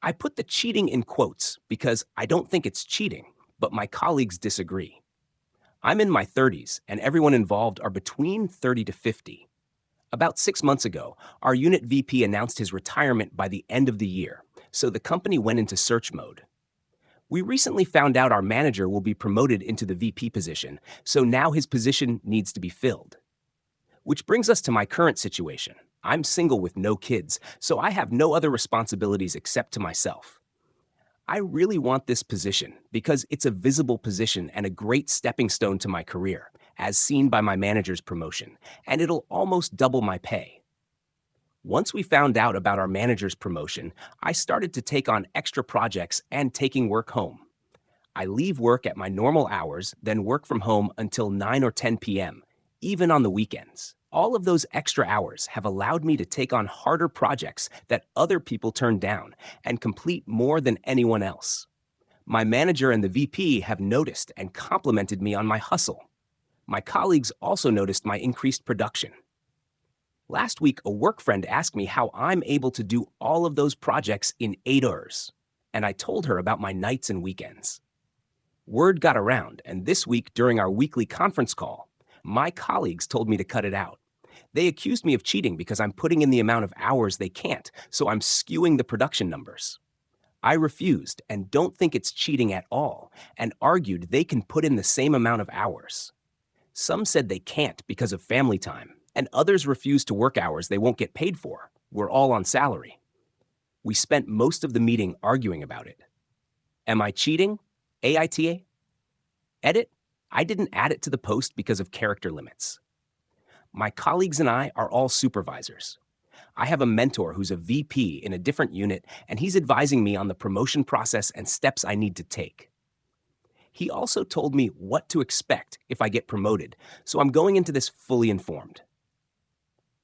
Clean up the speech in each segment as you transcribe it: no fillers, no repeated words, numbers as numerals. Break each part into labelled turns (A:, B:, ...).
A: I put the cheating in quotes because I don't think it's cheating, but my colleagues disagree. I'm in my 30s, and everyone involved are between 30 to 50. About 6 months ago, our unit VP announced his retirement by the end of the year, so the company went into search mode. We recently found out our manager will be promoted into the VP position, so now his position needs to be filled. Which brings us to my current situation. I'm single with no kids, so I have no other responsibilities except to myself. I really want this position because it's a visible position and a great stepping stone to my career, as seen by my manager's promotion, and it'll almost double my pay. Once we found out about our manager's promotion, I started to take on extra projects and taking work home. I leave work at my normal hours, then work from home until 9 or 10 p.m., even on the weekends. All of those extra hours have allowed me to take on harder projects that other people turn down and complete more than anyone else. My manager and the VP have noticed and complimented me on my hustle. My colleagues also noticed my increased production. Last week, a work friend asked me how I'm able to do all of those projects in 8 hours, and I told her about my nights and weekends. Word got around, and this week during our weekly conference call, my colleagues told me to cut it out. They accused me of cheating because I'm putting in the amount of hours they can't, so I'm skewing the production numbers. I refused and don't think it's cheating at all, and argued they can put in the same amount of hours. Some said they can't because of family time, and others refused to work hours they won't get paid for. We're all on salary. We spent most of the meeting arguing about it. Am I cheating? AITA? Edit? I didn't add it to the post because of character limits. My colleagues and I are all supervisors. I have a mentor who's a VP in a different unit, and he's advising me on the promotion process and steps I need to take. He also told me what to expect if I get promoted, so I'm going into this fully informed.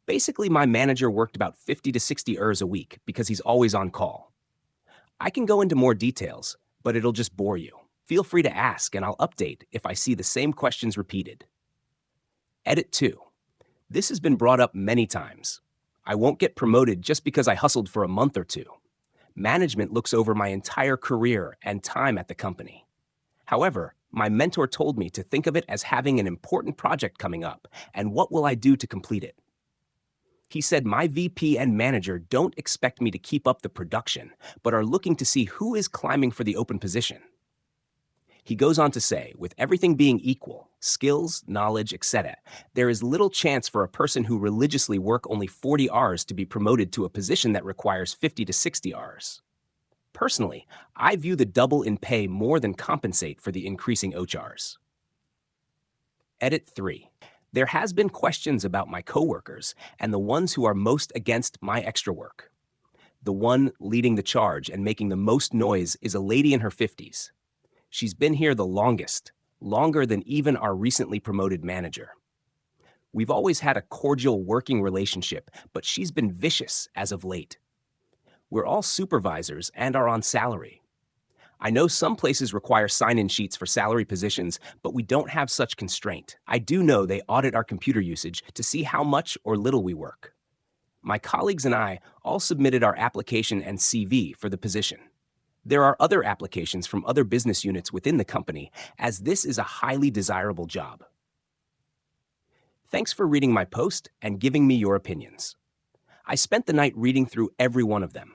A: Basically, my manager worked about 50 to 60 hours a week because he's always on call. I can go into more details, but it'll just bore you. Feel free to ask, and I'll update if I see the same questions repeated. Edit 2. This has been brought up many times. I won't get promoted just because I hustled for a month or two. Management looks over my entire career and time at the company. However, my mentor told me to think of it as having an important project coming up, and what will I do to complete it? He said my VP and manager don't expect me to keep up the production, but are looking to see who is climbing for the open position. He goes on to say, with everything being equal, skills, knowledge, etc., there is little chance for a person who religiously work only 40 hours to be promoted to a position that requires 50 to 60 hours. Personally, I view the double in pay more than compensate for the increasing OCHRs. Edit 3. There has been questions about my coworkers and the ones who are most against my extra work. The one leading the charge and making the most noise is a lady in her 50s. She's been here the longest, longer than even our recently promoted manager. We've always had a cordial working relationship, but she's been vicious as of late. We're all supervisors and are on salary. I know some places require sign-in sheets for salary positions, but we don't have such constraint. I do know they audit our computer usage to see how much or little we work. My colleagues and I all submitted our application and CV for the position. There are other applications from other business units within the company, as this is a highly desirable job. Thanks for reading my post and giving me your opinions. I spent the night reading through every one of them.